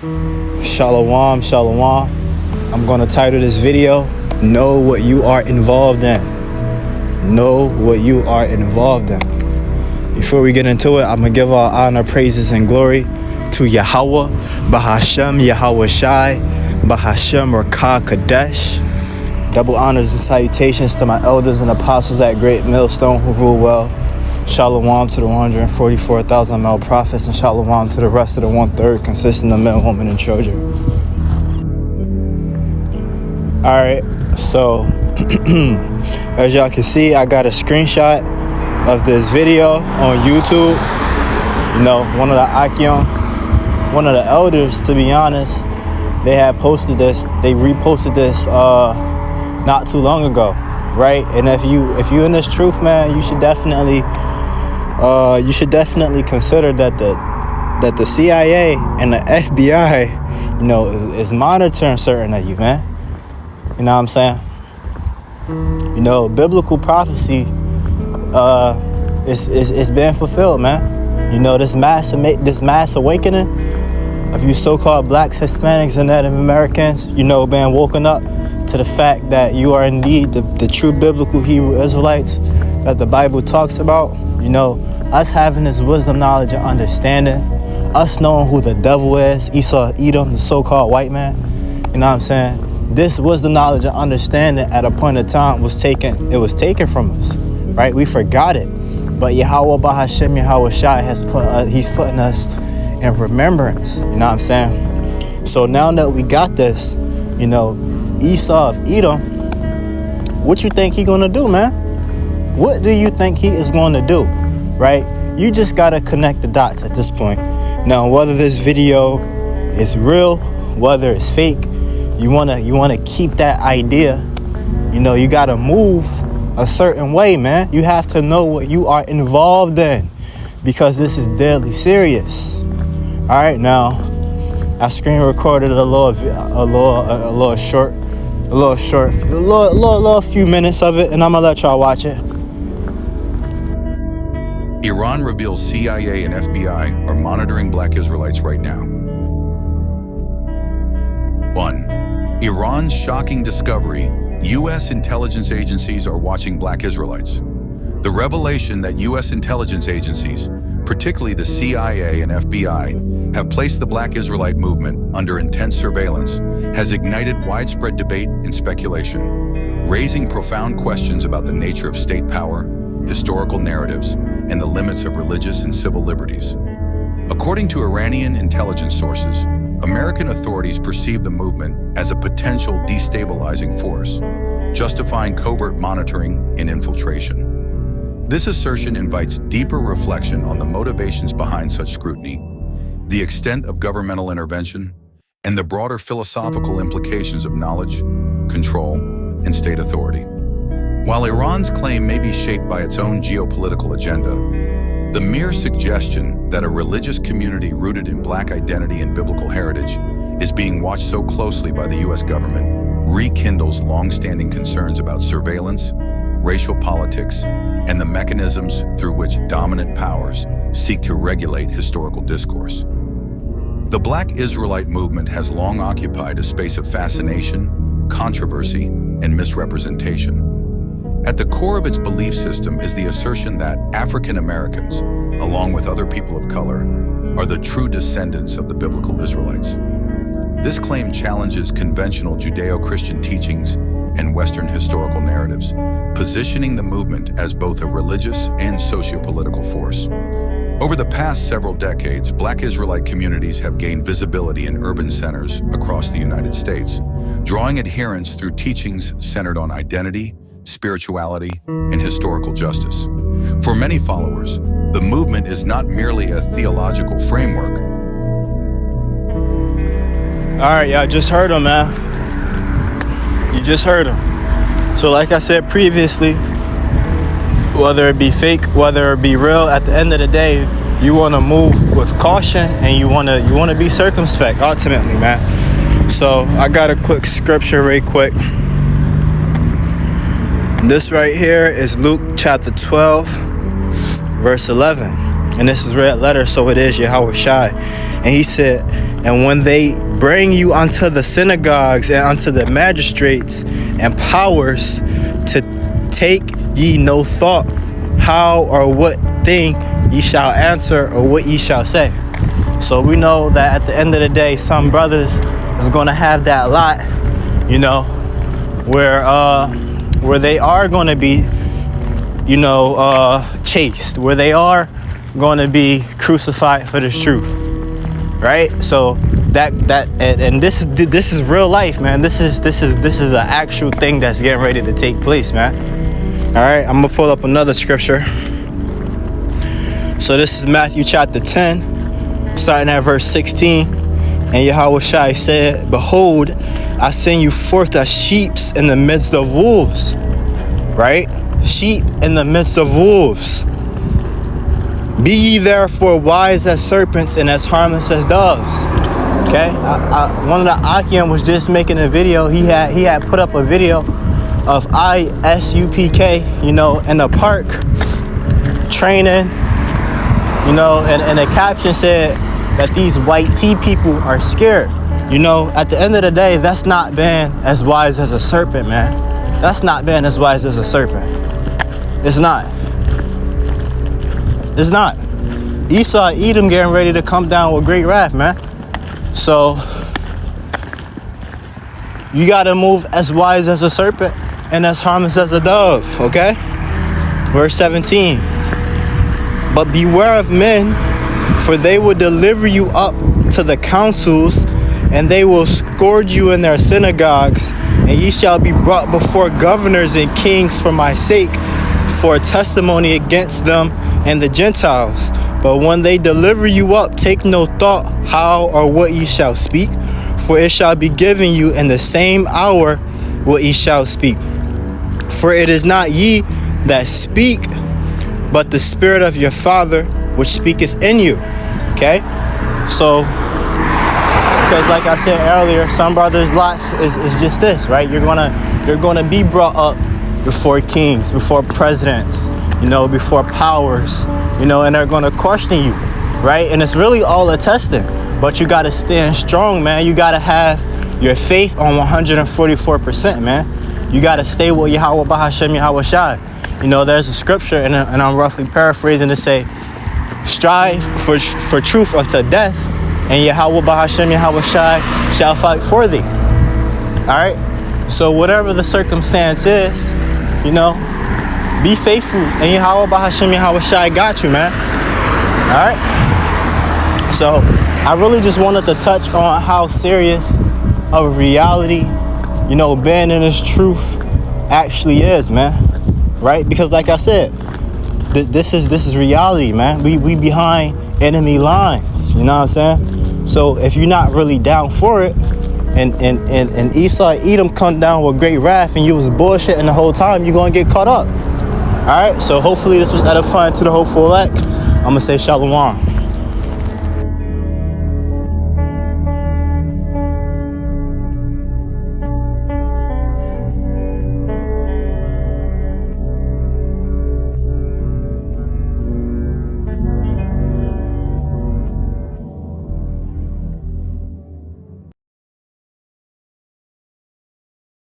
Shalom, shalom. I'm going to title this video, Know What You Are Involved In. Know what you are involved in. Before we get into it, I'm going to give all honor, praises, and glory to Yahweh, Bahashem, Yahweh Shai, Bahashem, Rakah Kadesh. Double honors and salutations to my elders and apostles at Great Millstone who rule well. Shalom to the 144,000 male prophets, and shalom to the rest of the 1/3 consisting of men, women, and children. Alright, so as y'all can see, I got a screenshot of this video on YouTube. You know, one of the Akim, one of the elders, to be honest, they had posted this, they reposted this not too long ago, right? And if you in this truth, man, you should definitely consider that the CIA and the FBI, you know, is monitoring certain of you, man. You know what I'm saying? You know, biblical prophecy is being fulfilled, man. You know, this mass awakening of you so-called blacks, Hispanics, and Native Americans, you know, being woken up to the fact that you are indeed the true biblical Hebrew Israelites that the Bible talks about. You know, us having this wisdom, knowledge, and understanding, us knowing who the devil is, Esau, Edom, the so-called white man. You know what I'm saying? This wisdom, knowledge, and understanding at a point in time was taken from us, right? We forgot it. But Yahweh Bahashem, Yahweh Shai he's putting us in remembrance. You know what I'm saying? So now that we got this, you know, Esau of Edom, what you think he gonna do, man? What do you think he is going to do, right? You just gotta connect the dots at this point. Now, whether this video is real, whether it's fake, you wanna keep that idea. You know, you gotta move a certain way, man. You have to know what you are involved in, because this is deadly serious. All right, now I screen recorded a few minutes of it, and I'm gonna let y'all watch it. Iran reveals CIA and FBI are monitoring black Israelites right now. 1. Iran's shocking discovery: U.S. intelligence agencies are watching black Israelites. The revelation that U.S. intelligence agencies, particularly the CIA and FBI, have placed the black Israelite movement under intense surveillance has ignited widespread debate and speculation, raising profound questions about the nature of state power, historical narratives, and the limits of religious and civil liberties. According to Iranian intelligence sources, American authorities perceive the movement as a potential destabilizing force, justifying covert monitoring and infiltration. This assertion invites deeper reflection on the motivations behind such scrutiny, the extent of governmental intervention, and the broader philosophical implications of knowledge, control, and state authority. While Iran's claim may be shaped by its own geopolitical agenda, the mere suggestion that a religious community rooted in black identity and biblical heritage is being watched so closely by the U.S. government rekindles long-standing concerns about surveillance, racial politics, and the mechanisms through which dominant powers seek to regulate historical discourse. The Black Israelite movement has long occupied a space of fascination, controversy, and misrepresentation. At the core of its belief system is the assertion that African Americans, along with other people of color, are the true descendants of the biblical Israelites. This claim challenges conventional Judeo-Christian teachings and Western historical narratives, positioning the movement as both a religious and socio-political force. Over the past several decades, Black Israelite communities have gained visibility in urban centers across the United States, drawing adherents through teachings centered on identity, spirituality, and historical justice. For many followers, the movement is not merely a theological framework. All right, y'all just heard him, man. You just heard him. So like I said previously, whether it be fake, whether it be real, at the end of the day, you want to move with caution and you want to be circumspect ultimately, man. So I got a quick scripture right quick. This right here is Luke chapter 12, verse 11. And this is red letter, so it is Yahweh Shai. And he said, and when they bring you unto the synagogues and unto the magistrates and powers, to take ye no thought how or what thing ye shall answer or what ye shall say. So we know that at the end of the day, some brothers is going to have that lot, you know, where they are going to be, you know, chased, where they are going to be crucified for this truth, right? So and this is real life, man. This is an actual thing that's getting ready to take place, man. All right, I'm gonna pull up another scripture. So this is Matthew chapter 10, starting at verse 16. And Yahushua said, behold, I send you forth as sheep in the midst of wolves. Right? Sheep in the midst of wolves. Be ye therefore wise as serpents and as harmless as doves. Okay? One of the Akim was just making a video. He had put up a video of ISUPK, you know, in the park training, you know, and the caption said that these white tea people are scared. You know, at the end of the day, that's not being as wise as a serpent, man. That's not being as wise as a serpent. It's not. It's not. Esau, Edom getting ready to come down with great wrath, man. So you gotta move as wise as a serpent and as harmless as a dove, okay? Verse 17. But beware of men, for they will deliver you up to the councils, and they will scourge you in their synagogues, and ye shall be brought before governors and kings for my sake, for a testimony against them and the Gentiles. But when they deliver you up, take no thought how or what ye shall speak, for it shall be given you in the same hour what ye shall speak. For it is not ye that speak, but the Spirit of your Father which speaketh in you. Okay? So, because like I said earlier, some brothers' lots is just this, right? You're gonna be brought up before kings, before presidents, you know, before powers, you know, and they're gonna question you, right? And it's really all a testing, but you gotta stand strong, man. You gotta have your faith on 144%, man. You gotta stay with Yahweh Bahashem Yahushua. You know, there's a scripture, and I'm roughly paraphrasing to say, strive for truth unto death, and Yahweh Bahashem Yahushua shall fight for thee. All right? So whatever the circumstance is, you know, be faithful, and Yahweh Bahashem Yahushua got you, man. All right? So I really just wanted to touch on how serious of a reality, you know, being in this truth actually is, man. Right? Because like I said, this is reality, man. We behind enemy lines, you know what I'm saying? So if you're not really down for it, and Esau, Edom come down with great wrath, and you was bullshitting the whole time, you're gonna get caught up. All right, so hopefully this was edifying to the whole full elect. I'm gonna say shalom.